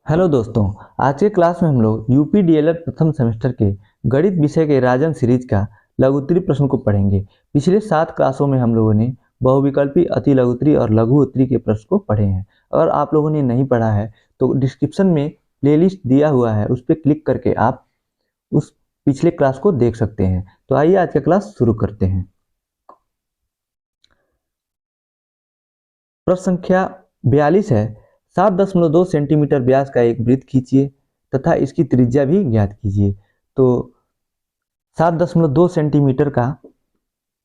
Hello दोस्तों। आज के क्लास में हम लोग यूपी डीएलएड प्रथम सेमेस्टर के गणित विषय के राजन सीरीज का लघुत्तरी प्रश्न को पढ़ेंगे। पिछले 7 क्लासों में हम लोगों ने बहुविकल्पी, अति लघुत्तरी और लघु उत्तरी के प्रश्न को पढ़े हैं। अगर आप लोगों ने नहीं पढ़ा है तो डिस्क्रिप्शन में प्लेलिस्ट दिया हुआ है, उस पर क्लिक करके आप उस पिछले क्लास को देख सकते हैं। तो आइए आज का क्लास शुरू करते हैं। प्रश्न संख्या 42 है। 7.2 सेंटीमीटर व्यास का एक वृत्त खींचिए तथा इसकी त्रिज्या भी ज्ञात कीजिए। तो 7.2 सेंटीमीटर का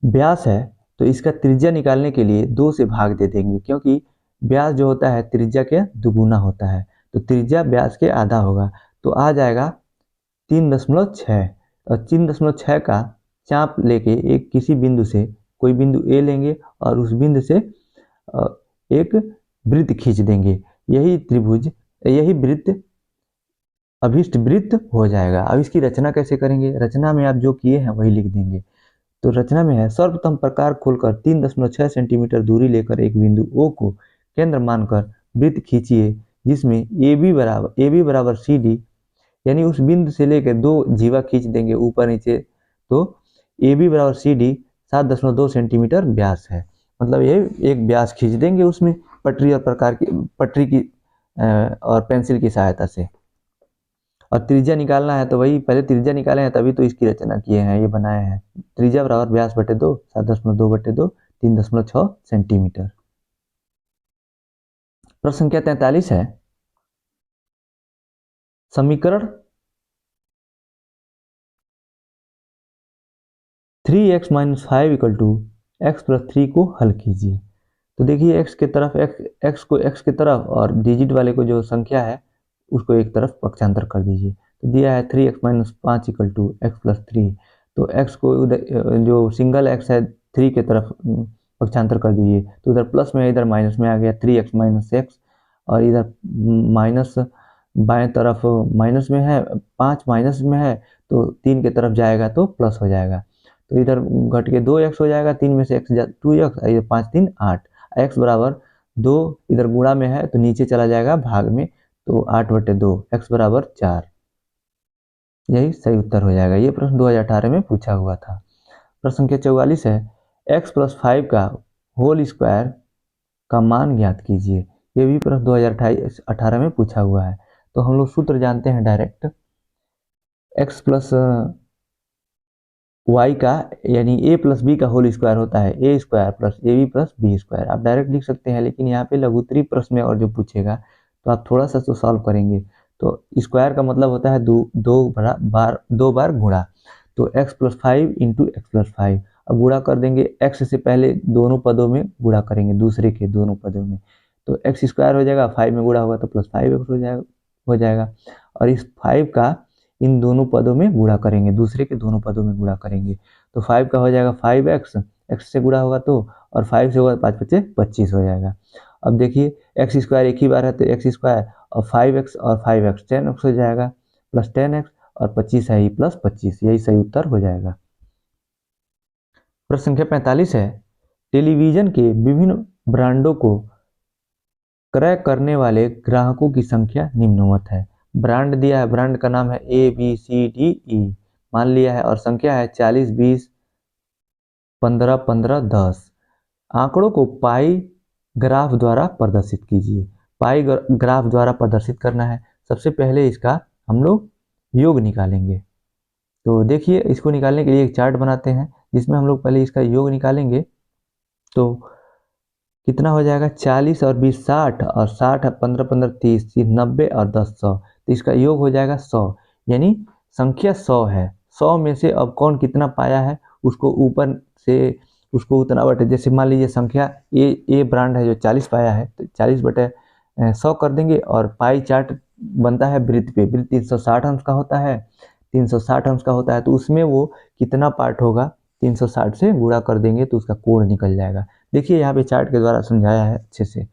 व्यास है, तो इसका त्रिज्या निकालने के लिए 2 से भाग दे देंगे, क्योंकि व्यास जो होता है त्रिज्या के दुगुना होता है। तो त्रिज्या व्यास के आधा होगा, तो आ जाएगा 3.6। और 3.6 का चाप लेके एक किसी बिंदु से कोई बिंदु ए लेंगे और उस बिंदु से एक वृत्त खींच देंगे। यही वृत्त अभिष्ट वृत्त हो जाएगा। अब इसकी रचना कैसे करेंगे? रचना में आप जो किए हैं वही लिख देंगे। तो रचना में है, सर्वप्रथम प्रकार खोलकर 3.6 सेंटीमीटर दूरी लेकर एक बिंदु O को केंद्र मानकर वृत्त खींचिए, जिसमें AB बराबर CD, यानी उस बिंदु से लेकर 2 जीवा खींच देंगे ऊपर नीचे। तो AB बराबर CD 7.2 सेंटीमीटर व्यास है, मतलब ये एक व्यास खींच देंगे उसमें पटरी की और पेंसिल की सहायता से। और त्रिज्या निकालना है तो वही पहले त्रिज्या निकाले हैं, तभी तो इसकी रचना किए हैं, ये बनाए हैं। त्रिज्या बराबर व्यास बटे 2, 7.2/2 3.6 सेंटीमीटर। प्रश्न संख्या 43 है। समीकरण 3x - 5 = x + 3 को हल कीजिए। तो देखिए x के तरफ x को x की तरफ और डिजिट वाले को जो संख्या है उसको एक तरफ पक्षांतर कर दीजिए। तो दिया है 3x - 5 = x + 3। तो x को जो सिंगल x है 3 के तरफ पक्षांतर कर दीजिए, तो उधर प्लस में इधर माइनस में आ गया 3x - x, और इधर माइनस बाएं तरफ माइनस में है, 5 माइनस में है तो 3 के तरफ जाएगा तो प्लस हो जाएगा। तो इधर घट के 2x हो जाएगा, 3 में से x 2x, इधर 5 3 8, x बराबर 2 इधर गुणा में है तो नीचे चला जाएगा भाग में, तो 8/2, x बराबर 4। यही सही उत्तर हो जाएगा। ये प्रश्न 2018 में पूछा हुआ था। प्रश्न संख्या 44 है। x + 5 का होल स्क्वायर का मान ज्ञात कीजिए। ये भी प्रश्न 2018 में पूछा हुआ है। तो हम लोग सूत्र जानते हैं डायरेक्ट, x + y का यानी a + b का होल स्क्वायर होता है a² + ab + b²। आप डायरेक्ट लिख सकते हैं, लेकिन यहाँ पे लघुत्तरी प्रश्न में और जो पूछेगा तो आप थोड़ा सा तो सॉल्व करेंगे। तो स्क्वायर का मतलब होता है दो बार गुणा। तो x + 5 × x + 5। अब गुणा कर देंगे, x से पहले दोनों पदों में गुणा करेंगे, दूसरे के दोनों पदों में, तो x² हो जाएगा, 5 में गुणा होगा तो +5x हो जाएगा। और इस 5 का इन दोनों पदों में गुणा करेंगे, दूसरे के दोनों पदों में गुणा करेंगे, तो 5 का हो जाएगा 5x, x से गुणा होगा तो, और 5 से होगा 5 × 5 = 25 हो जाएगा। अब देखिए x² एक ही बार है तो x² और 5x और 5x 10x हो जाएगा, प्लस 10x और 25 है ही प्लस 25, यही सही उत्तर हो जाएगा। प्रश्न संख्या 45 है। टेलीविजन के विभिन्न ब्रांडों को क्रय करने वाले ग्राहकों की संख्या निम्नवत है। ब्रांड दिया है, ब्रांड का नाम है ABCDE मान लिया है, और संख्या है 40 20 15 15 10। आंकड़ों को पाई ग्राफ द्वारा प्रदर्शित कीजिए। पाई ग्राफ द्वारा प्रदर्शित करना है। सबसे पहले इसका हम लोग योग निकालेंगे। तो देखिए, इसको निकालने के लिए एक चार्ट बनाते हैं जिसमें हम लोग पहले इसका योग निकालेंगे। तो कितना हो जाएगा, 40 और 20 60, और 60 15 15 30, 90 और 10 100। तो इसका योग हो जाएगा 100, यानी संख्या 100 है। 100 में से अब कौन कितना पाया है उसको ऊपर से उसको उतना बटे, जैसे मान लीजिए संख्या ए ब्रांड है जो 40 पाया है, तो 40/100 कर देंगे। और पाई चार्ट बनता है वृत्त पे, वृत्त 360 अंश का होता है, 360 अंश का होता है, तो उसमें वो कितना पार्ट होगा 360 से गुणा कर देंगे तो उसका कोण निकल जाएगा। देखिए यहाँ पे चार्ट के द्वारा समझाया है अच्छे से।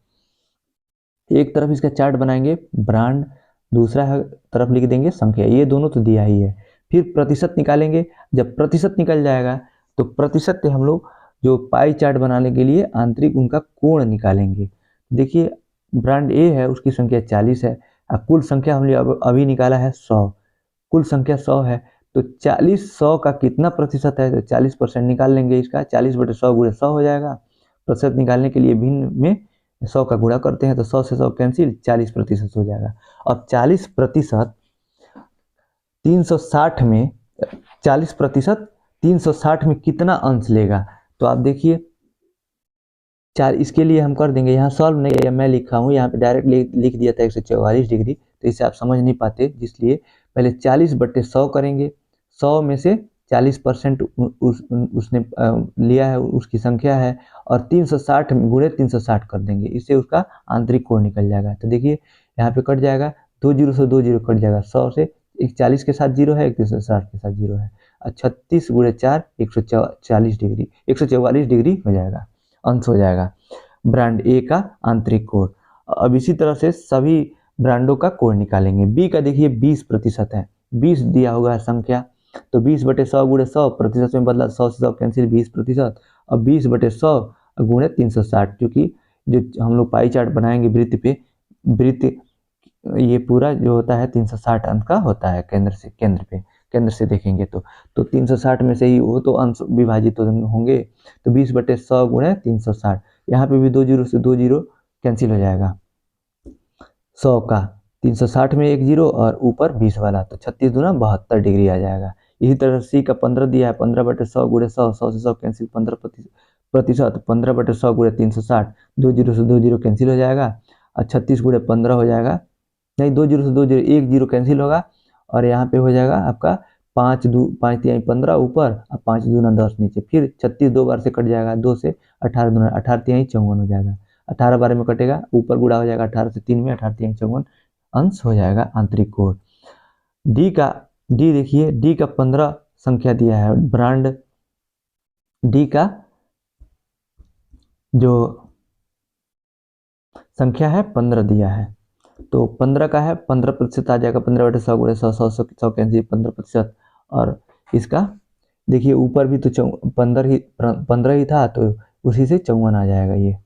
एक तरफ इसका चार्ट बनाएंगे ब्रांड, दूसरा तरफ लिख देंगे संख्या, ये दोनों तो दिया ही है। फिर प्रतिशत निकालेंगे। जब प्रतिशत निकल जाएगा तो प्रतिशत से हम लोग जो पाई चार्ट बनाने के लिए आंतरिक उनका कोण निकालेंगे। देखिए ब्रांड ए है, उसकी संख्या 40 है, कुल संख्या हमने अभी निकाला है 100, कुल संख्या 100 है, तो 40 100 का कितना प्रतिशत है, तो 40% निकाल लेंगे इसका, 40/100 गुणे 100 हो जाएगा। प्रतिशत निकालने के लिए भिन्न में 100 का गुणा करते हैं, तो 100 से 100 कैंसिल, 40% हो जाएगा। अब 40% 360 में 40% 360 में कितना अंश लेगा, तो आप देखिए इसके लिए हम कर देंगे, यहाँ सॉल्व नहीं है, मैं लिखा हूँ यहाँ पे डायरेक्ट लिख दिया था 144 डिग्री, तो इसे आप समझ नहीं पाते, इसलिए पहले 40/100 करेंगे, 100 में से 40% उसने लिया है, उसकी संख्या है, और 360 गुणे 360 कर देंगे, इससे उसका आंतरिक कोण निकल जाएगा। तो देखिए यहाँ पे कट जाएगा, 2 जीरो से 2 जीरो कट जाएगा, 100 से 40 के साथ 0 है, 360 के साथ 0 है, 36 गुणे 4 140 डिग्री, 144 डिग्री हो जाएगा, अंश हो जाएगा ब्रांड ए का आंतरिक कोण। अब इसी तरह से सभी ब्रांडों का कोण निकालेंगे। बी का देखिए 20% है, 20 दिया होगा संख्या, तो 20/100 गुणे 100, प्रतिशत में बदला, 100 से 100 कैंसिल, 20%। अब 20/100 गुणे 360, क्योंकि जो हम लोग पाई चार्ट बनाएंगे वृत्त पे, वृत्त ये पूरा जो होता है 360 अंश का होता है, केंद्र से देखेंगे तो 360 में से ही वो तो अंश विभाजित होंगे, तो 20/100 गुणे 360, यहाँ पे भी 2 जीरो से 2 जीरो कैंसिल हो जाएगा, 100 का 360 में 1 जीरो और ऊपर 20 वाला, तो 36 दूना 72 डिग्री आ जाएगा। इसी तरह सी का 15 दिया है, 15/100 गुणे 100, 100 से 100 कैंसिल, 15%, 15/100 गुणे 360, 2 जीरो से 2 जीरो कैंसिल हो जाएगा, और 36 गुणे 15 हो जाएगा, नहीं 2 जीरो से 2 जीरो 1 जीरो कैंसिल होगा, और यहाँ पे हो जाएगा आपका 5 3 15 ऊपर और 5 दूना 10 नीचे, फिर 36 दो बार से कट जाएगा, 2 से 18 दूना 18 3 54 हो जाएगा, 18 बार में कटेगा, ऊपर गुणा हो जाएगा 18 से 3 में, 18 3 54 अंश हो जाएगा आंतरिक कोण। डी देखिए, डी का 15 संख्या दिया है, ब्रांड डी का जो संख्या है 15 दिया है, तो 15 का है, 15% आ जाएगा, 15/100 गुणे 100, 100 कैंसिल, 15%, और इसका देखिए ऊपर भी तो 15 ही था, तो उसी से 54 आ जाएगा ये,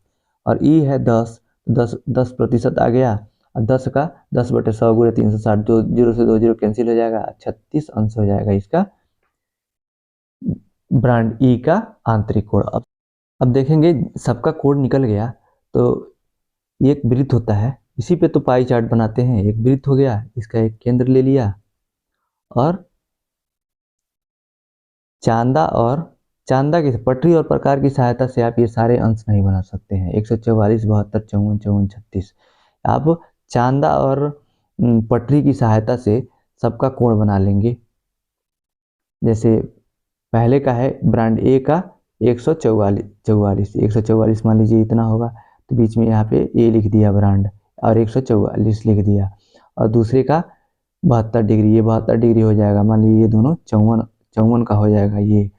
और ई है 10% आ गया, और 10 का 10/100 गुणे 360, जो 0 से 2 जीरो कैंसिल हो जाएगा, 36 अंश हो जाएगा इसका ब्रांड ई का आंतरिक कोण। अब देखेंगे सबका कोण निकल गया, तो एक वृत्त होता है, इसी पे तो पाई चार्ट बनाते हैं, एक वृत्त हो गया, इसका एक केंद्र ले लिया, और चांदा की पटरी और प्रकार की सहायता से आप ये सारे अंश नहीं बना सकते हैं, 144 72 54 54 36, आप चांदा और पटरी की सहायता से सबका कोण बना लेंगे। जैसे पहले का है ब्रांड ए का 144 मान लीजिए इतना होगा, तो बीच में यहाँ पे ए लिख दिया ब्रांड, और 144 लिख दिया, और दूसरे का 72 डिग्री, ये 72 डिग्री हो जाएगा, मान लीजिए ये दोनों 54 का हो जाएगा ये,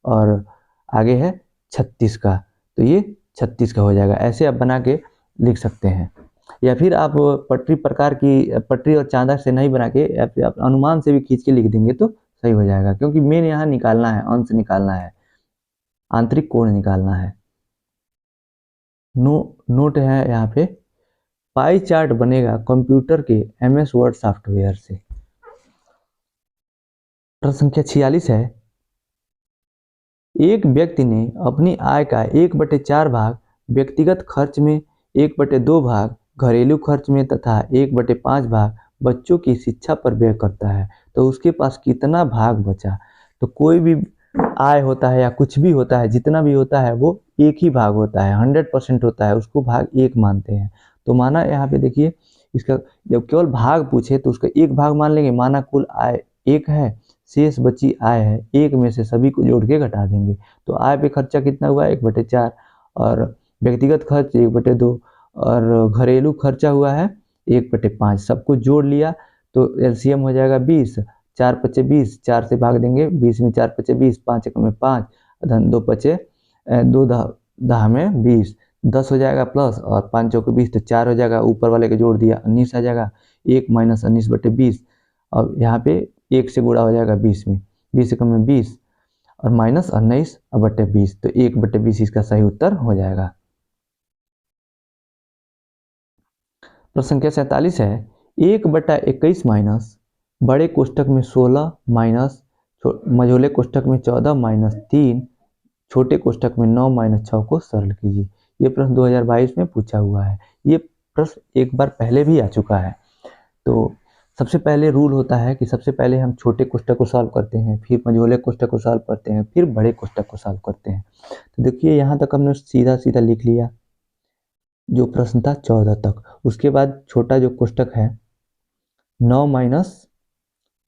और आगे है 36 का, तो ये 36 का हो जाएगा। ऐसे आप बना के लिख सकते हैं, या फिर आप पटरी और चांदा से नहीं बना के आप अनुमान से भी खींच के लिख देंगे तो सही हो जाएगा, क्योंकि मेन यहाँ निकालना है, अंश निकालना है, आंतरिक कोण निकालना है। नोट है यहाँ पे, पाई चार्ट बनेगा कंप्यूटर के MS वर्ड सॉफ्टवेयर से। प्रश्न संख्या 46 है, एक व्यक्ति ने अपनी आय का 1/4 भाग व्यक्तिगत खर्च में, 1/2 भाग घरेलू खर्च में तथा 1/5 भाग बच्चों की शिक्षा पर व्यय करता है, तो उसके पास कितना भाग बचा। तो कोई भी आय होता है या कुछ भी होता है, जितना भी होता है वो एक ही भाग होता है, 100% होता है, उसको भाग एक मानते हैं। तो माना यहाँ पे देखिए, इसका जब केवल भाग पूछे तो उसका एक भाग मान लेंगे, माना कुल आय 1 है, शेष बची आय है, 1 में से सभी को जोड़ के घटा देंगे, तो आय पे खर्चा कितना हुआ 1/4, और व्यक्तिगत खर्च 1/2, और घरेलू खर्चा हुआ है 1/5, सबको जोड़ लिया तो LCM हो जाएगा 20, 4 पचे 20, 4 से भाग देंगे, 20 में 4 पचे 20, 5 एक में 5, धन 2 पचे 2 दहा में 20, 10 हो जाएगा प्लस, और 5 चौके 20, तो 4 हो जाएगा, ऊपर वाले के जोड़ दिया 19 आ जाएगा, 1 - 19/20, अब यहाँ पे 1 से गुणा हो जाएगा 20 में, 20 एकम में 20, और माइनस 19/20, तो 1/20 इसका सही उत्तर हो जाएगा। प्रश्न संख्या 47 है, 1/21 माइनस बड़े कोष्टक में 16 माइनस मझोले कोष्टक में 14 माइनस 3 छोटे कोष्टक में 9 माइनस 6 को सरल कीजिए। ये प्रश्न 2022 में पूछा हुआ है। ये प्रश्न एक बार पहले भी आ चुका है। तो सबसे पहले रूल होता है कि सबसे पहले हम छोटे कोष्टक को सॉल्व करते हैं, फिर मझोले कोष्टक को सॉल्व करते हैं, फिर बड़े कोष्टक को सॉल्व करते हैं। तो देखिए यहाँ तक हमने सीधा सीधा लिख लिया जो प्रश्न था 14 तक। उसके बाद छोटा जो कोष्टक है 9 माइनस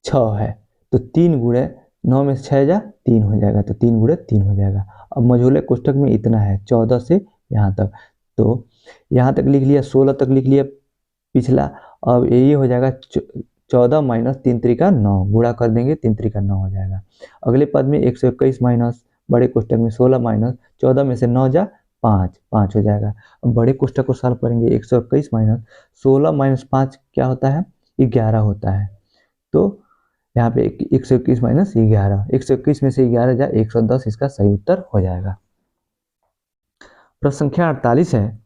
6 है, तो 3 गुणे 9 में 6 जा 3 हो जाएगा, तो 3 गुणे 3 हो जाएगा। अब मझोले कोष्टक में इतना है 14 से यहाँ तक, तो यहाँ तक लिख लिया, 16 तक लिख लिया पिछला। अब ये हो जाएगा 14 माइनस 3 त्रिका 9, गुणा कर देंगे 3 त्रिका 9 हो जाएगा। अगले पद में 121 माइनस बड़े कोष्टक में 16 माइनस 14 में से 9 जा 5 हो जाएगा। अब बड़े कोष्टक को सॉल्व करेंगे, 121 माइनस 16 माइनस 5 क्या होता है, 11 होता है। तो यहाँ पे 121 माइनस 11, 121 में से 11 जा 110, इसका सही उत्तर हो जाएगा। प्रश्न संख्या 48 है,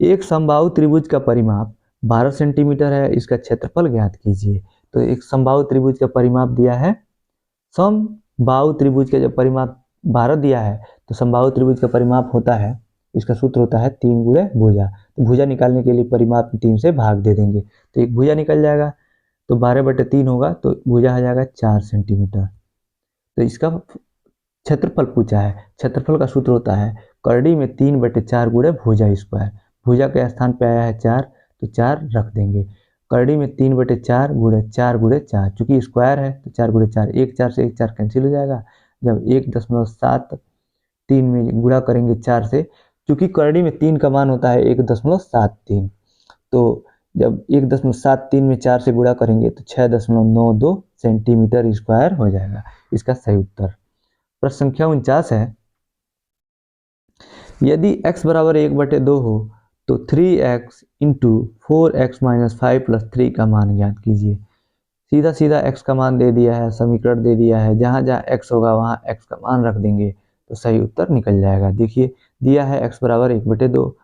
एक समबाहु त्रिभुज का परिमाप 12 सेंटीमीटर है, इसका क्षेत्रफल ज्ञात कीजिए। तो एक समबाहु त्रिभुज का परिमाप दिया है, समबाहु त्रिभुज का जब परिमाप 12 दिया है तो समबाहु त्रिभुज का परिमाप होता है, इसका सूत्र होता है 3 गुणे भुजा। तो भुजा निकालने के लिए परिमाप 3 से भाग दे देंगे, तो एक भुजा निकल जाएगा, तो 12/3 होगा, तो भुजा आ जाएगा 4 सेंटीमीटर। तो इसका क्षेत्रफल पूछा है, क्षेत्रफल का सूत्र होता है करड़ी में 3/4 गुणे भुजा स्क्वायर। भुजा के स्थान पे आया है 4, तो 4 रख देंगे। करड़ी में 3/4 गुणे 4 गुणे 4, चूंकि स्क्वायर है तो 4 गुणे 4, 1 4 से 1 4 कैंसिल हो जाएगा। जब 1.73 में गुणा करेंगे 4 से, चूंकि करड़ी में 3 का मान होता है 1.73, तो जब 1.73 में 4 से गुणा करेंगे तो 6.92 सेंटीमीटर स्क्वायर हो जाएगा, इसका सही उत्तर। प्रश्न संख्या 49 है, यदि x बराबर 1/2 हो तो 3x into 4x minus 5 plus 3 का मान ज्ञात कीजिए। सीधा सीधा x का मान दे दिया है, समीकरण दे दिया है, जहाँ जहाँ x होगा वहाँ x का मान रख देंगे तो सही उत्तर निकल जाएगा। देखिए दिया है x बराबर 1/2,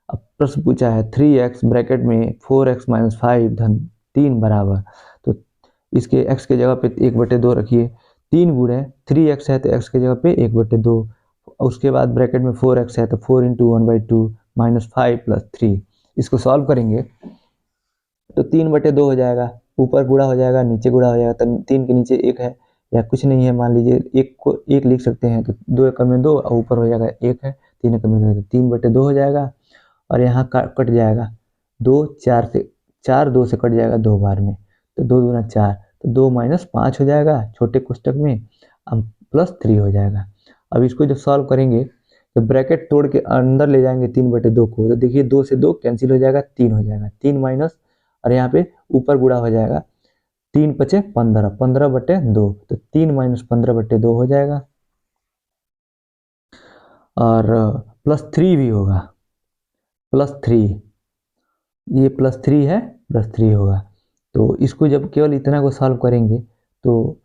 अब प्रश्न पूछा है 3x ब्रैकेट में 4x माइनस 5 धन 3 बराबर, तो इसके x के जगह पे 1/2 रखिए, 3 गुणे 3x है तो x के जगह पे 1/2, उसके बाद ब्रैकेट में 4x है तो 4 इंटू 1/2 माइनस 5 प्लस 3, इसको सॉल्व करेंगे तो 3/2 हो जाएगा, ऊपर गुणा हो जाएगा नीचे गुणा हो जाएगा, तो 3 के नीचे 1 है या कुछ नहीं है, मान लीजिए 1 को 1 लिख सकते हैं, तो 2 एकम में 2 और ऊपर हो जाएगा 1 है, 3 एकम में 2, 3/2 हो जाएगा। और यहाँ कट जाएगा 2, 4 से 4 2 से कट जाएगा 2 बार में, तो 2 दूना 4, तो 2 माइनस 5 हो जाएगा छोटे कोष्टक में, अब प्लस 3 हो जाएगा। अब इसको जब सॉल्व करेंगे तो ब्रैकेट तोड़ के अंदर ले जाएंगे 3/2 को, तो देखिए 2 से 2 कैंसिल हो जाएगा, 3 हो जाएगा, 3 माइनस और यहाँ पे ऊपर गुणा हो जाएगा, 3 × 5 = 15, 15/2, तो 3 माइनस 15/2 हो जाएगा। और प्लस 3 भी होगा, प्लस 3, ये प्लस 3 है, प्लस 3 होगा। तो इसको जब केवल इतना को सॉल्व करेंगे तो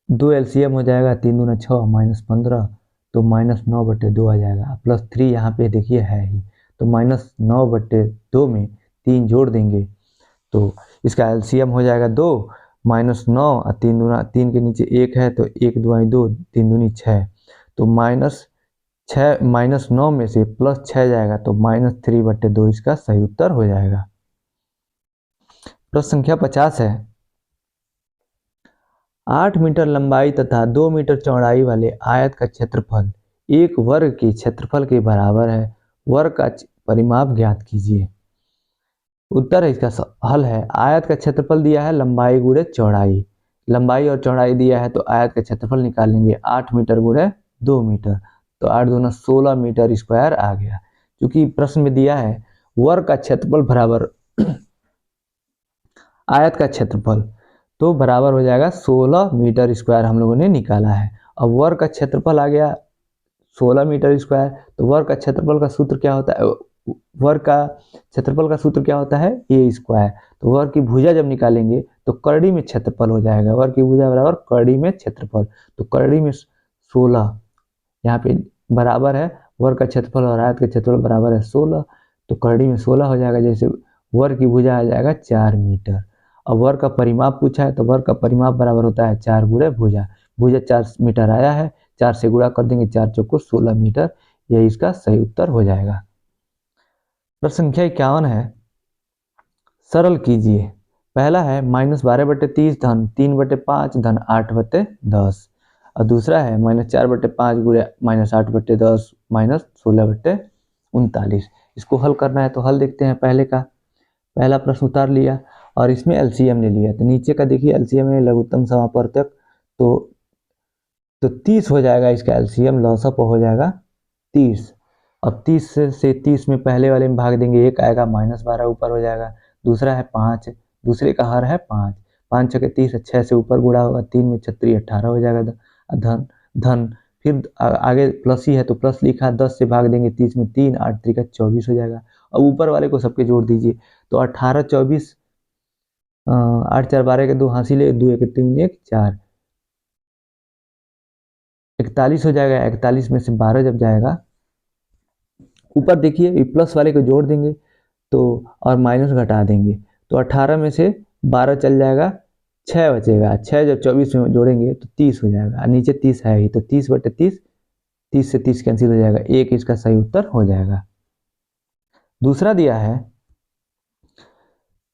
2 एलसीएम हो जाएगा, 3 दूना 6 माइनस 15, तो -9/2 आ जाएगा। प्लस 3 यहाँ पे देखिए है ही, तो -9/2 में 3 जोड़ देंगे तो इसका एलसीएम हो जाएगा 2, -9 और 3 दूना 3 के नीचे 1 है तो 1 2 2, 3 दूनी 6, तो -9 में से प्लस 6 जाएगा तो -3/2 इसका सही उत्तर हो जाएगा। प्रश्न संख्या 50 है, 8 मीटर लंबाई तथा 2 मीटर चौड़ाई वाले आयत का क्षेत्रफल 1 वर्ग के क्षेत्रफल के बराबर है, वर्ग का परिमाप ज्ञात कीजिए। उत्तर है इसका हल है, आयत का क्षेत्रफल दिया है लंबाई गुणे चौड़ाई, लंबाई और चौड़ाई दिया है तो आयत का क्षेत्रफल निकालेंगे 8 मीटर गुणे 2 मीटर, तो 8 दूना 16 मीटर स्क्वायर आ गया। क्योंकि प्रश्न में दिया है वर्ग का क्षेत्रफल बराबर आयत का क्षेत्रफल, तो बराबर हो जाएगा 16 मीटर स्क्वायर हम लोगों ने निकाला है। अब वर्ग का क्षेत्रफल आ गया 16 मीटर स्क्वायर, तो वर्ग का क्षेत्रफल का सूत्र क्या होता है, वर्ग का क्षेत्रफल का सूत्र क्या होता है ए स्क्वायर। तो वर्ग की भुजा जब निकालेंगे तो करड़ी में क्षेत्रफल हो जाएगा, वर्ग की भुजा बराबर करड़ी में क्षेत्रफल, तो करड़ी में 16 यहाँ पे बराबर है, वर्ग का क्षेत्रफल और आयत का क्षेत्रफल बराबर है 16, तो करड़ी में 16 हो जाएगा, जैसे वर्ग की भुजा आ जाएगा 4 मीटर, अब वर्ग का परिमाप पूछा है तो वर्ग का परिमाप बराबर होता है 4 गुणे भुजा। भुजा 4 मीटर आया है, 4 से गुणा कर देंगे, 4 चौको 16 मीटर। यही इसका सही उत्तर हो जाएगा। प्रश्न संख्या 51 है, सरल कीजिए। पहला है -12/30 धन 3/5 धन 8/10, और दूसरा है -4/5 गुणे -8/10 -16/39। इसको हल करना है तो हल देखते हैं। पहला प्रश्न उतार लिया और इसमें एलसीएम ले लिया, तो नीचे का देखिए एलसीएम है लघुत्तम समापवर्तक, तो 30 हो जाएगा। इसका एलसीएम लॉसअप हो जाएगा 30। अब 30 से 30 में पहले वाले में भाग देंगे, 1 आएगा, -12 ऊपर हो जाएगा। दूसरा है 5, दूसरे का हर है 5, 5 छके 30, 6 से ऊपर गुणा होगा, 3 में 36 18 हो जाएगा। धन धन फिर आगे प्लस ही है तो प्लस लिखा, 10 से भाग देंगे 30 में 3, 8 3 का 24 हो जाएगा। अब ऊपर वाले को सबके जोड़ दीजिए, तो 18 24 8 4 12 के 2 हासिल, 2 1 3 1 4, 41 हो जाएगा। 41 में से 12 जब जाएगा, ऊपर देखिए प्लस वाले को जोड़ देंगे तो और माइनस घटा देंगे, तो 18 में से 12 चल जाएगा, 6 बचेगा। 6 जब 24 में जोड़ेंगे तो 30 हो जाएगा। नीचे 30 है ही तो 30/30, 30 से 30 कैंसिल हो जाएगा, 1 इसका सही उत्तर हो जाएगा। दूसरा दिया है,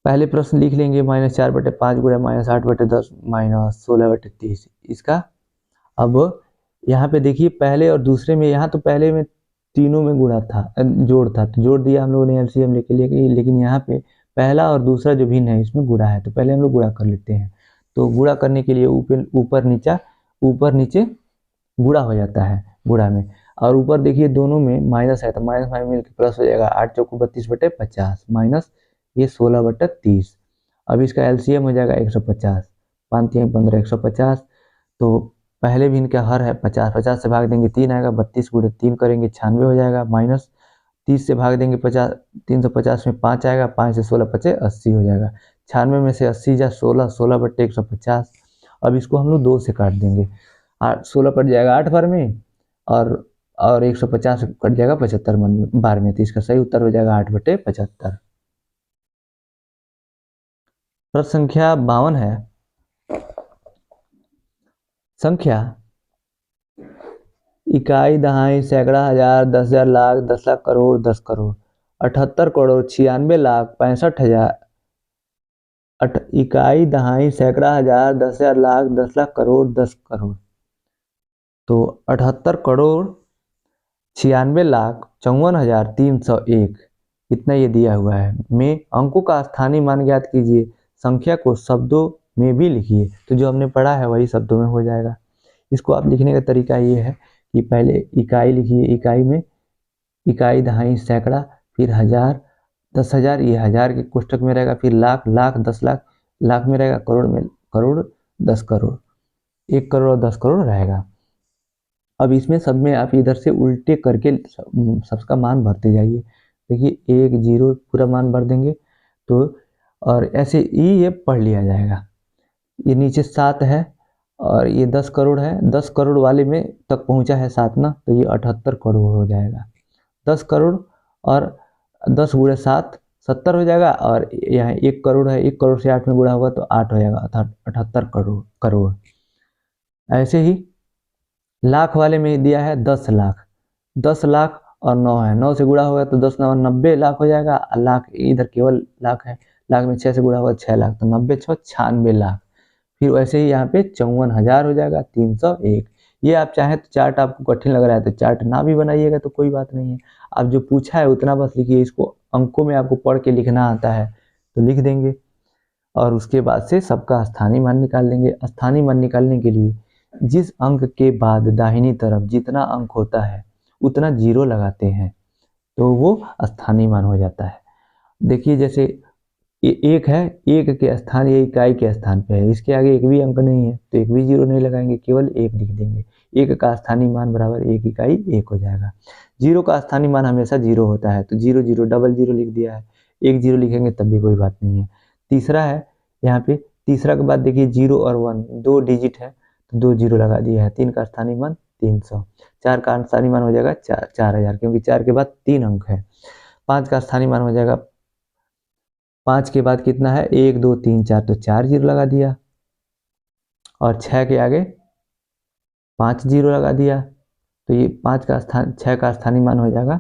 पहले प्रश्न लिख लेंगे -4/5 गुणा -8/10 -16/30। इसका अब यहाँ पे देखिए पहले और दूसरे में, यहाँ तो पहले में तीनों में गुणा था, जोड़ था, तो जोड़ दिया हम लोगों ने एलसीएम लेके, लेकिन यहाँ पे पहला और दूसरा जो भिन्न है इसमें गुणा है, तो पहले हम लोग गुणा कर लेते हैं। तो गुणा करने के लिए ऊपर नीचे गुणा हो जाता है गुणा में, और ऊपर देखिए दोनों में माइनस है तो माइनस माइनस मिलकर प्लस हो जाएगा। 8 चौको 32/50 माइनस ये 16/30। अब इसका एलसीएम हो जाएगा 150, 5 3 15 150। तो पहले भी इनका हर है 50, 50 से भाग देंगे 3 आएगा, 32 गुणे 3 करेंगे 96 हो जाएगा। माइनस 30 से भाग देंगे 50, 350 में 5 आएगा, 5 से 16 25 80 हो जाएगा। 96 में से 80 जा 16, 16/150। अब इसको हम लोग 2 से काट देंगे, 16 कट जाएगा 8 बार में, और 150 कट जाएगा 75 बार में, तो इसका सही उत्तर हो जाएगा 8/75। प्रश्न संख्या 52 है, संख्या इकाई दहाई सैकड़ा हजार 10,000 लाख 10 लाख करोड़ 10 करोड़ 78 करोड़ 96 लाख 65 हजार। इकाई दहाई सैकड़ा हजार 10,000 लाख 10 लाख करोड़ 10 करोड़, तो 78 करोड़ 96 लाख 54,301 इतना ये दिया हुआ है। में अंकों का स्थानीय मान ज्ञात कीजिए, संख्या को शब्दों में भी लिखिए। तो जो हमने पढ़ा है वही शब्दों में हो जाएगा। इसको आप लिखने का तरीका ये है कि पहले इकाई लिखिए, इकाई में इकाई दहाई सैकड़ा, फिर हजार 10,000 ये हजार के कोष्टक में रहेगा, फिर लाख लाख 10 लाख लाख में रहेगा, करोड़ में करोड़ 10 करोड़ 1 करोड़ और 10 करोड़ रहेगा। अब इसमें सब में आप इधर से उल्टे करके सबका मान भरते जाइए। देखिए 1 0 पूरा मान भर देंगे तो, और ऐसे ही ये पढ़ लिया जाएगा। ये नीचे 7 है और ये 10 करोड़ है, 10 करोड़ वाले में तक पहुंचा है 7 ना, तो ये 78 करोड़ हो जाएगा। 10 करोड़ और 10 गुणे 7 70 हो जाएगा, और यहाँ 1 करोड़ है, 1 करोड़ से 8 में गुणा होगा तो 8 हो जाएगा, 78 करोड़। ऐसे ही लाख वाले में दिया है 10 लाख, 10 लाख और 9 है, 9 से गुणा होगा तो 10 9 90 लाख हो जाएगा। लाख इधर केवल लाख है, लाख में 6 से गुणा होगा 6 लाख, तो 90 6 96 लाख। फिर वैसे ही यहाँ पे 54,000 हो जाएगा 301। ये आप चाहें तो चार्ट आपको कठिन लग रहा है तो चार्ट ना भी बनाइएगा तो कोई बात नहीं है, आप जो पूछा है उतना बस लिखिए। इसको अंकों में आपको पढ़ के लिखना आता है तो लिख देंगे, और उसके बाद से सबका स्थानीय मान निकाल देंगे। स्थानीय मान निकालने के लिए जिस अंक के बाद दाहिनी तरफ जितना अंक होता है उतना 0 लगाते हैं तो वो स्थानीय मान हो जाता है। देखिए जैसे एक है, एक के स्थान ये इकाई के स्थान पे है, इसके आगे एक भी अंक नहीं है तो एक भी 0 नहीं लगाएंगे, केवल 1 लिख देंगे। 1 का स्थानीय मान बराबर 1 इकाई 1 हो जाएगा। 0 का स्थानीय मान हमेशा 0 होता है तो 0 0 डबल 0 लिख दिया है, 1 0 लिखेंगे तब भी कोई बात नहीं है। तीसरा है यहाँ पे, तीसरा के बाद देखिए 0 और 1 2 डिजिट है तो 2 0 लगा दिया है। 3 का स्थानीय मान 300, 4 का स्थानीय मान हो जाएगा 4000 क्योंकि 4 के बाद 3 अंक है। 5 का स्थानीय मान हो जाएगा 5 के बाद कितना है, 1 2 3 4, तो 4 जीरो लगा दिया, और 6 के आगे 5 जीरो लगा दिया, तो ये 5 का स्थान 6 का स्थानीय मान हो जाएगा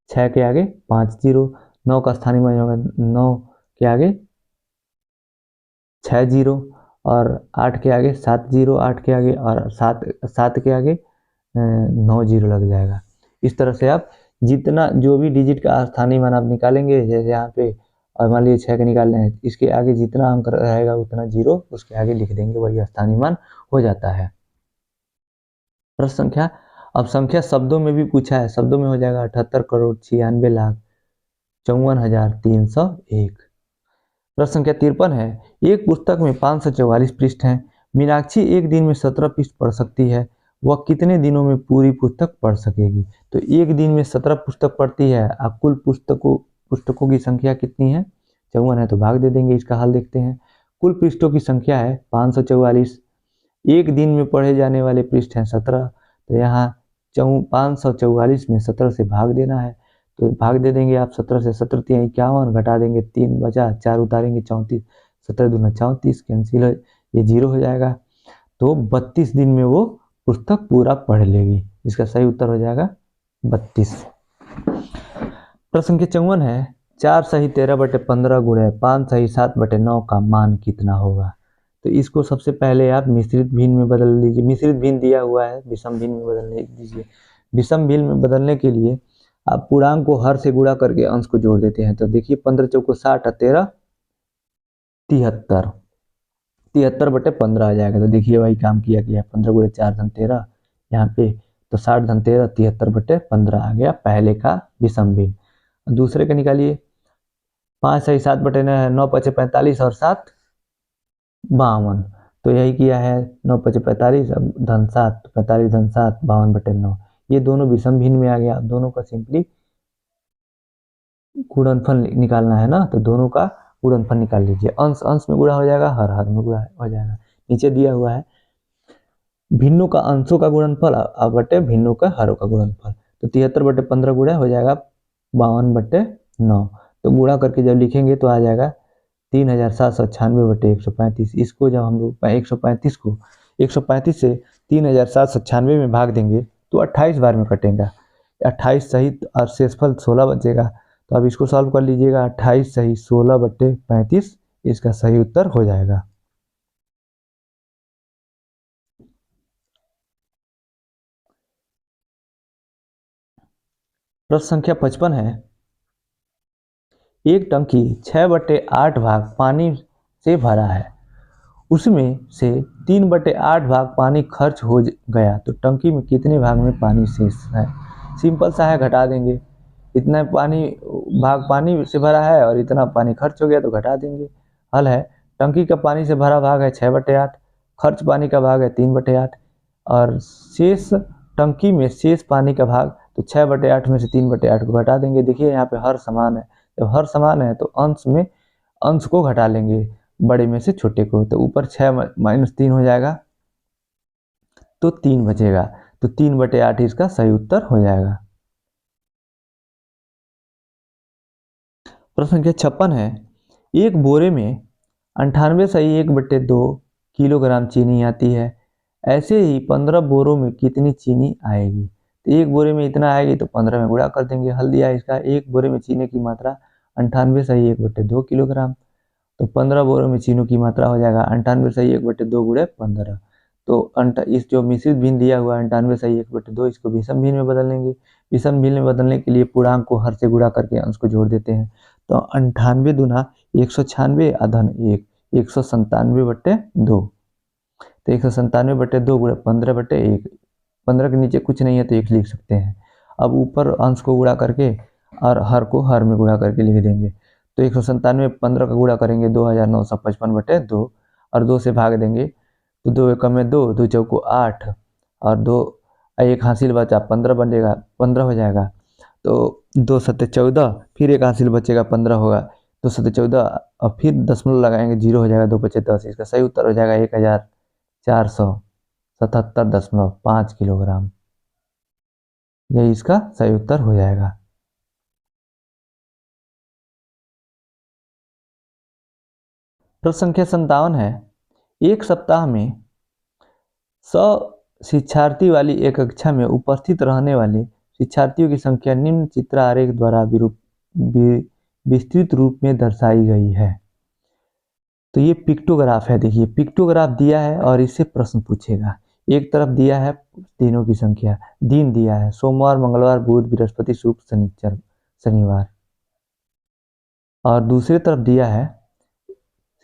6 के आगे 5 जीरो। 9 का स्थानीय मान होगा 9 के आगे 6 जीरो, और 8 के आगे 7 जीरो, 8 के आगे और 7 के आगे 9 जीरो लग जाएगा। इस तरह से आप जितना जो भी डिजिट का स्थानीय मान आप निकालेंगे, जैसे यहाँ पे और मान लीजिए 6 के निकालने हैं, इसके आगे जितना अंक रहेगा उतना जीरो उसके आगे लिख देंगे, वही स्थानीय मान हो जाता है। प्रश्न संख्या, अब संख्या शब्दों में भी पूछा है, शब्दों में हो जाएगा 78,96,54,301। प्रश्न संख्या 53 है, एक पुस्तक में 544 पृष्ठ हैं, मीनाक्षी एक दिन में 17 पृष्ठ पढ़ सकती है, वह कितने दिनों में पूरी पुस्तक पढ़ सकेगी। तो एक दिन में 17 पुस्तक पढ़ती है, अब कुल पुस्तकों की संख्या कितनी है, 54 है, तो भाग दे देंगे। इसका हल देखते हैं। कुल पृष्ठों की संख्या है 544, एक दिन में पढ़े जाने वाले पृष्ठ हैं 17, तो यहाँ 544 में 17 से भाग देना है, तो भाग दे देंगे आप। 17 से 17 3 51, घटा देंगे 3 बचा, 4 उतारेंगे 34, 17 दूना 34, कैंसिल, ये जीरो हो जाएगा। तो 32 दिन में वो पुस्तक पूरा पढ़ लेगी। इसका सही उत्तर हो जाएगा 32। प्रश्न संख्या 54 है, 4 सही 13/15 गुणे 5 सही 7/9 का मान कितना होगा। तो इसको सबसे पहले आप मिश्रित भिन्न में बदल लीजिए। मिश्रित भिन्न दिया हुआ है, विषम भिन्न में बदलने दीजिए। विषम भिन्न में बदलने के लिए आप पूर्णांक को हर से गुणा करके अंश को जोड़ देते हैं। तो देखिए 15 चौको 60 और 13 73, 73/15 आ जाएगा। तो देखिए वही काम किया गया, 15 गुणे 4 धन 13 यहाँ पे, तो 60 धन 13 73/15 आ गया पहले का विषम भिन्न। दूसरे का निकालिए, 5 सही 7/9, 5 45 और 7 52, तो यही किया है, 9 5 45 धन 7, 45 धन 7 52/9, ये दोनों विषम भिन्न में आ गया। दोनों का सिंपली गुणनफल निकालना है ना, तो दोनों का गुणनफल निकाल लीजिए। अंश अंश में गुणा हो जाएगा, हर हर में गुणा हो जाएगा। नीचे दिया हुआ है भिन्नों का अंशों का गुणनफल बटे भिन्नों का हरों का गुणनफल, तो 73/15 गुणा हो जाएगा 52/9, तो गुणा करके जब लिखेंगे तो आ जाएगा 3796/135। इसको जब हम लोग 135 से 3796 में भाग देंगे तो 28 बार में कटेगा, 28 सहित और शेषफल 16 बचेगा। तो अब इसको सॉल्व कर लीजिएगा, 28 सही 16/35 इसका सही उत्तर हो जाएगा। प्रश्न संख्या 55 है, एक टंकी 6/8 भाग पानी से भरा है, उसमें से 3/8 भाग पानी खर्च हो गया, तो टंकी में कितने भाग में पानी शेष है। सिंपल सा है, घटा देंगे। इतना भाग पानी से भरा है और इतना पानी खर्च हो गया, तो घटा देंगे। हल है, टंकी का पानी से भरा भाग है 6/8, खर्च पानी का भाग है 3/8, और शेष टंकी में शेष पानी का भाग, तो 6/8 में से 3/8 को घटा देंगे। देखिए यहाँ पे हर समान है, जब हर समान है तो अंश को घटा लेंगे, बड़े में से छोटे को, तो ऊपर 6 - 3 हो जाएगा, तो 3 बचेगा, तो 3/8 इसका सही उत्तर हो जाएगा। प्रश्न संख्या 56 है, एक बोरे में 98 सही 1/2 किलोग्राम चीनी आती है, ऐसे ही 15 बोरों में कितनी चीनी आएगी। तो एक बोरे में इतना आएगी तो 15 में गुणा कर देंगे। हल दिया इसका, एक बोरे में चीनी की मात्रा 98 सही 1/2 किलोग्राम, तो 15 बोरों में चीनी की मात्रा हो जाएगा 98 सही 1/2 गुणे 15। तो इस जो मिश्रित भिन्न दिया हुआ 98 सही 1/2, इसको विषम भिन्न में बदल लेंगे। विषम भिन्न में बदलने के लिए पूर्णांक को हर से गुणा करके अंश को जोड़ देते हैं। तो 98 दूना 196 अधन 1, 197/2, तो 197/2 गुणा 15/1, 15 के नीचे कुछ नहीं है तो 1 लिख सकते हैं। अब ऊपर अंश को गुणा करके और हर को हर में गुणा करके लिख देंगे। तो 197 15 का गुणा करेंगे 2955/2, और 2 से भाग देंगे, तो 2 एकम में 2, 2 चौको 8, और 2 एक हासिल बचा 15 बनेगा, 15 हो जाएगा। तो 2 सत्ते 14, फिर एक हासिल बचेगा 15 होगा, 2 सत्ते 14, और फिर दशमलव लगाएंगे 0 हो जाएगा, 2 बचे 10। इसका सही उत्तर हो जाएगा 1477.5 किलोग्राम, यही इसका सही उत्तर हो जाएगा। प्रश्न संख्या 57 है, एक सप्ताह में 100 शिक्षार्थी वाली एक कक्षा में उपस्थित रहने वाले शिक्षार्थियों की संख्या निम्न चित्र आरेख द्वारा विस्तृत रूप में दर्शाई गई है। तो ये पिक्टोग्राफ है, देखिए पिक्टोग्राफ दिया है और इससे प्रश्न पूछेगा। एक तरफ दिया है दिनों की संख्या, दिन दिया है सोमवार, मंगलवार, बुध, बृहस्पति, शुक्र, शनिवार, और दूसरी तरफ दिया है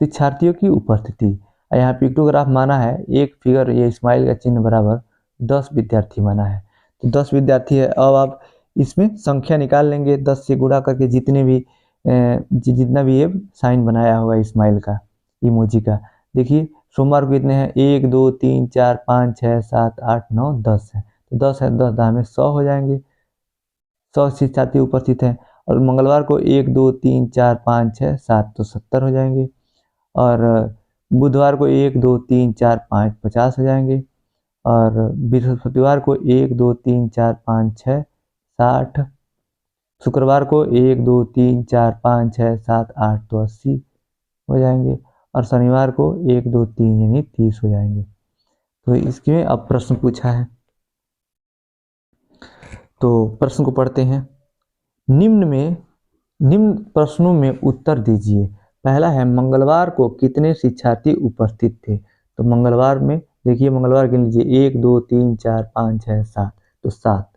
शिक्षार्थियों की उपस्थिति। यहाँ पिक्टोग्राफ माना है एक फिगर, ये स्माइल का चिन्ह बराबर 10 विद्यार्थी माना है। तो 10 विद्यार्थी है। अब आप इसमें संख्या निकाल लेंगे 10 से गुणा करके, जितना भी ये साइन बनाया होगा स्माइल का, इमोजी का। देखिए सोमवार को कितने हैं, 1 2 3 4 5 6 7 8 9 10 है। तो 10 है, 10 दाम में 100 हो जाएंगे, 100 शिक्षार्थी उपस्थित हैं। और मंगलवार को 1 2 3 4 5 6 7 तो 70 हो जाएंगे। और बुधवार को 1 2 3 4 5 50 हो जाएंगे। और बृहस्पतिवार को 1 2 3 4 5 6 60। शुक्रवार को 1 2 3 4 5 6 7 8 तो 80 हो जाएंगे। और शनिवार को 1 2 3 यानी 30 हो जाएंगे। तो इसमें अब प्रश्न पूछा है, तो प्रश्न को पढ़ते हैं। निम्न प्रश्नों में उत्तर दीजिए। पहला है, मंगलवार को कितने शिक्षार्थी उपस्थित थे? तो मंगलवार में देखिए, मंगलवार के लीजिए 1 2 3 4 5 6 7 तो 7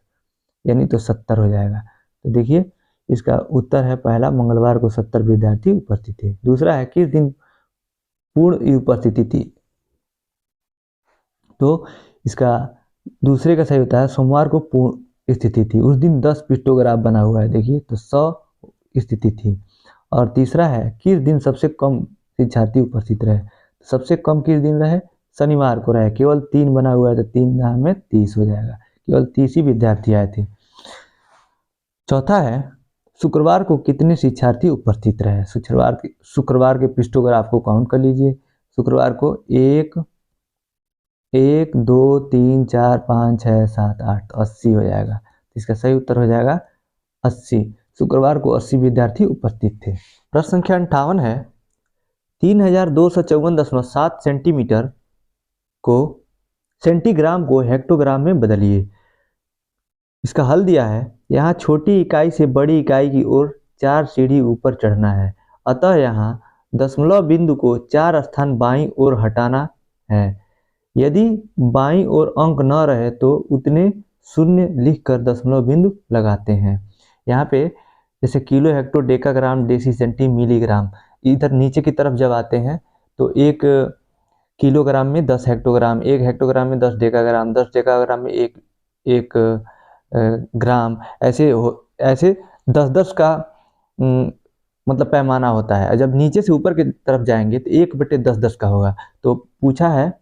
यानी तो 70 हो जाएगा। तो देखिए इसका उत्तर है पहला, मंगलवार को 70 विद्यार्थी उपस्थित थे। दूसरा है, किस दिन पूर्ण उपस्थिति थी? तो इसका दूसरे का सही होता है, सोमवार को पूर्ण स्थिति थी। उस दिन 10 पिक्टोग्राफ बना हुआ है, देखिए तो 100 स्थिति थी। और तीसरा है, किस दिन सबसे कम शिक्षार्थी उपस्थित रहे? सबसे कम किस दिन रहे? शनिवार को रहे, केवल 3 बना हुआ है, तो 3 दाम में 30 हो जाएगा, केवल 30 ही विद्यार्थी आए थे। चौथा है, शुक्रवार को कितने शिक्षार्थी उपस्थित रहे? शुक्रवार के पिक्टोग्राफ को काउंट कर लीजिए। शुक्रवार को 1 2 3 4 5 6 7 8 80 हो जाएगा। इसका सही उत्तर हो जाएगा 80। शुक्रवार को 80 विद्यार्थी उपस्थित थे। प्रश्न संख्या 58 है, 3254.7 सेंटीमीटर को सेंटीग्राम को हेक्टोग्राम में बदलिए। इसका हल दिया है। यहाँ छोटी इकाई से बड़ी इकाई की ओर 4 सीढ़ी ऊपर चढ़ना है, अतः यहाँ दशमलव बिंदु को 4 स्थान बाईं ओर हटाना है। यदि बाईं ओर अंक न रहे तो उतने शून्य लिखकर दशमलव बिंदु लगाते हैं। यहाँ पे जैसे kilo, hecto, decagram, deci, centi, milligram, इधर नीचे की तरफ जब आते हैं तो 1 किलोग्राम में 10 हेक्टोग्राम, 1 हेक्टोग्राम में 10 डेकाग्राम, 10 डेकाग्राम में एक ग्राम, ऐसे 10-10 का मतलब पैमाना होता है। जब नीचे से ऊपर की तरफ जाएंगे तो 1/10-10 का होगा। तो पूछा है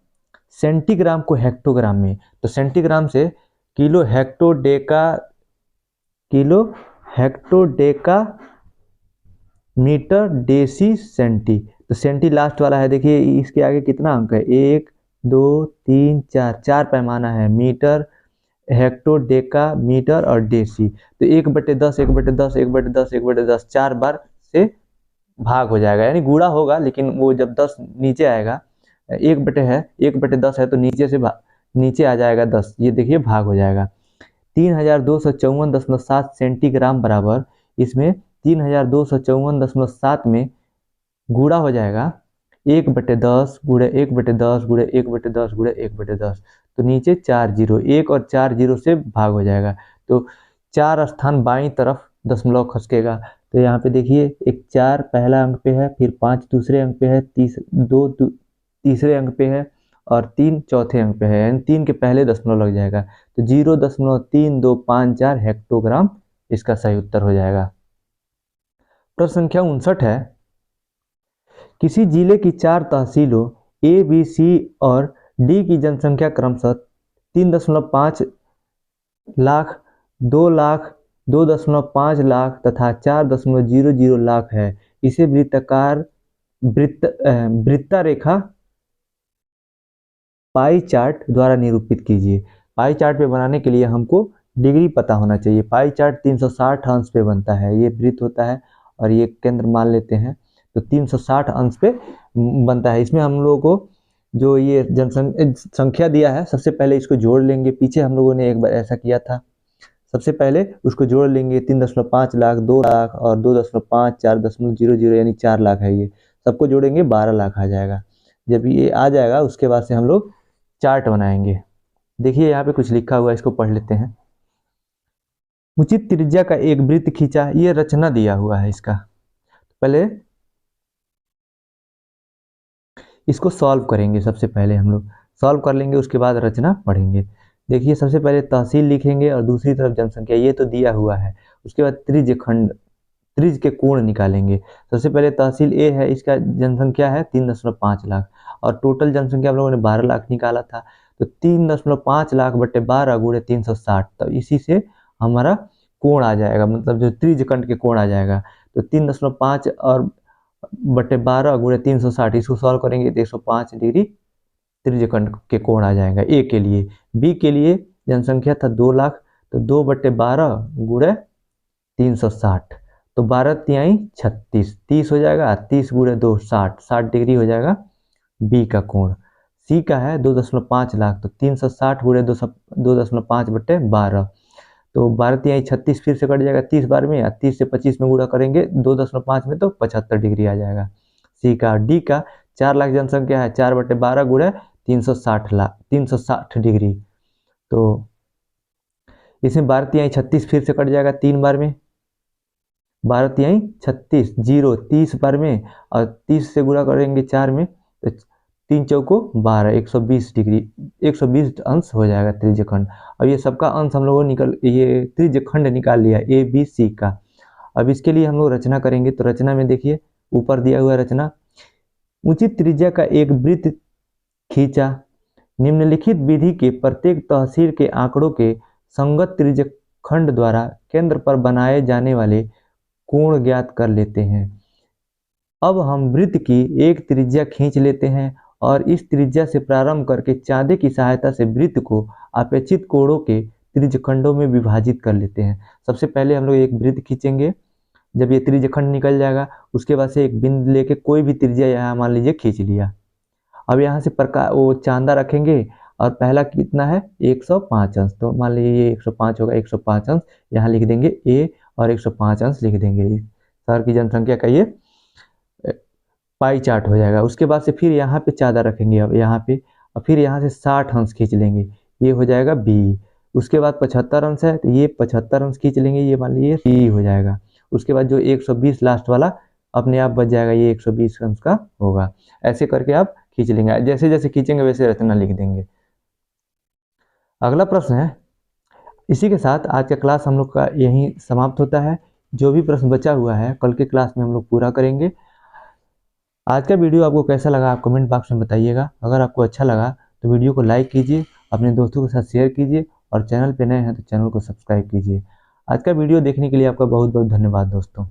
सेंटीग्राम को हेक्टोग्राम में, तो सेंटीग्राम से kilo, hecto, deca, metre, deci, centi. तो सेंटी लास्ट वाला है, देखिए इसके आगे कितना अंक है, 1 2 3 4 पैमाना है, मीटर, हेक्टो, डेका, मीटर और डेसी। तो 1/10 1/10 1/10 1/10 4 बार से भाग हो जाएगा, यानी गुणा होगा, लेकिन वो जब 10 नीचे आएगा, 1/10 है तो नीचे आ जाएगा 10, ये देखिए भाग हो जाएगा। 3254.7 सेंटीग्राम बराबर, इसमें 3254.7 में गुणा हो जाएगा 1/10 गुणे 1/10 गुणे 1/10 गुणे 1/10। तो नीचे 4 जीरो, 1 और 4 जीरो से भाग हो जाएगा, तो 4 स्थान बाईं तरफ दशमलव खसकेगा। तो यहाँ पे देखिए एक 4 पहला अंक पे है, फिर 5 दूसरे अंक पे है, 2 तीसरे अंक पे है और 3 चौथे अंक पे है, यानी 3 के पहले दशमलव लग जाएगा। तो 0.3254 हेक्टोग्राम इसका सही उत्तर हो जाएगा। प्रश्न संख्या 59 है, किसी जिले की 4 तहसीलों ए, बी, सी और डी की जनसंख्या क्रमशः 3.5 लाख, 2 लाख, 2.5 लाख तथा 4.00 लाख है। इसे वृत्तारेखा पाई चार्ट द्वारा निरूपित कीजिए। पाई चार्ट पे बनाने के लिए हमको डिग्री पता होना चाहिए। पाई चार्ट 360 अंश पे बनता है, ये वृत्त होता है और ये केंद्र मान लेते हैं, तो 360 अंश पे बनता है। इसमें हम लोगों को जो ये जनसंख्या दिया है, सबसे पहले इसको जोड़ लेंगे। पीछे हम लोगों ने एक बार ऐसा किया था। सबसे पहले उसको जोड़ लेंगे, 3.5 लाख, 2 लाख और 2.5, 4.00 यानी 4 लाख है। ये सबको जोड़ेंगे 12 लाख आ जाएगा। जब ये आ जाएगा उसके बाद से हम लोग चार्ट बनाएंगे। देखिए यहाँ पे कुछ लिखा हुआ है, इसको पढ़ लेते हैं। उचित त्रिज्या का एक वृत्त खींचा, ये रचना दिया हुआ है इसका। पहले इसको सॉल्व करेंगे। सबसे पहले हम लोग सॉल्व कर लेंगे, उसके बाद रचना पढ़ेंगे। देखिए सबसे पहले तहसील लिखेंगे और दूसरी तरफ जनसंख्या, ये तो दिया हुआ है। उसके बाद त्रिज्य के कोण निकालेंगे। सबसे पहले तहसील ए है, इसका जनसंख्या है 3.5 लाख और टोटल जनसंख्या हम लोगों ने 12 लाख निकाला था। तो 3.5 लाख बटे 12 गुणे 360, तो इसी से हमारा कोण आ जाएगा, मतलब जो त्रिज्य खंड के कोण आ जाएगा। तो 3.5 और बटे 12 गुणे 360, इसको सॉल्व करेंगे तो 105 डिग्री त्रिज्यखंड के कोण आ जाएगा ए के लिए। बी के लिए जनसंख्या था 2 लाख, तो 2 बटे 12 गुणे 360, तो 12 तिहाई 36, 30 हो जाएगा। 30 गुणे 2 60, 60 डिग्री हो जाएगा बी का कोण। सी का है 2.5 लाख, तो 360 गुणे 2.5 बटे 12, तो 12 तिहाई 36 फिर से कट जाएगा 30 बार में, 30 से 25 में गुणा करेंगे 2.5 में, तो 75 डिग्री आ जाएगा सी का। डी का 4 लाख जनसंख्या है, 4 बटे 12 गुणे 360 डिग्री, तो इसमें 12 तिहाई 36 फिर से कट जाएगा 3 बार में, 12 तिहाई 36 जीरो 30 बार में, और 30 से गुणा करेंगे 4 में, तो 3 चौको 12, 120 डिग्री, 120 अंश हो जाएगा त्रिज्यखंड। अब ये सबका अंश हम लोगों ये त्रिज्यखंड निकाल लिया ए बी सी का। अब इसके लिए हम लोग रचना करेंगे। तो रचना में देखिए ऊपर दिया हुआ रचना, उचित त्रिज्या का एक वृत्त खींचा, निम्नलिखित विधि के प्रत्येक तहसील के आंकड़ों के संगत त्रिज्यखंड द्वारा केंद्र पर बनाए जाने वाले कोण ज्ञात कर लेते हैं। अब हम वृत्त की एक त्रिज्या खींच लेते हैं और इस त्रिज्या से प्रारंभ करके चाँदे की सहायता से वृत्त को अपेक्षित कोणों के त्रिज्यखंडों में विभाजित कर लेते हैं। सबसे पहले हम लोग एक वृत्त खींचेंगे। जब ये त्रिज्यखंड निकल जाएगा उसके बाद से एक बिंदु लेके कोई भी त्रिज्या यहाँ मान लीजिए खींच लिया। अब यहाँ से वो चांदा रखेंगे और पहला कितना है 105 अंश, तो मान लीजिए ये 105 होगा, 105 अंश यहाँ लिख देंगे ए और 105 अंश लिख देंगे। शहर की जनसंख्या का ये पाई चार्ट हो जाएगा। उसके बाद से फिर यहाँ पे चादर रखेंगे, अब यहाँ पे, और फिर यहाँ से 60 अंश खींच लेंगे, ये हो जाएगा बी। उसके बाद 75 अंश है, तो ये 75 अंश खींच लेंगे, ये मान लीजिए सी हो जाएगा। उसके बाद जो 120 लास्ट वाला अपने आप बच जाएगा, ये 120 अंश का होगा। ऐसे करके आप खींच लेंगे, जैसे जैसे खींचेंगे वैसे रचना लिख देंगे। अगला प्रश्न है। इसी के साथ आज का क्लास हम लोग का यहीं समाप्त होता है। जो भी प्रश्न बचा हुआ है कल के क्लास में हम लोग पूरा करेंगे। आज का वीडियो आपको कैसा लगा आप कमेंट बॉक्स में बताइएगा। अगर आपको अच्छा लगा तो वीडियो को लाइक कीजिए, अपने दोस्तों के साथ शेयर कीजिए और चैनल पे नए हैं तो चैनल को सब्सक्राइब कीजिए। आज का वीडियो देखने के लिए आपका बहुत बहुत धन्यवाद दोस्तों।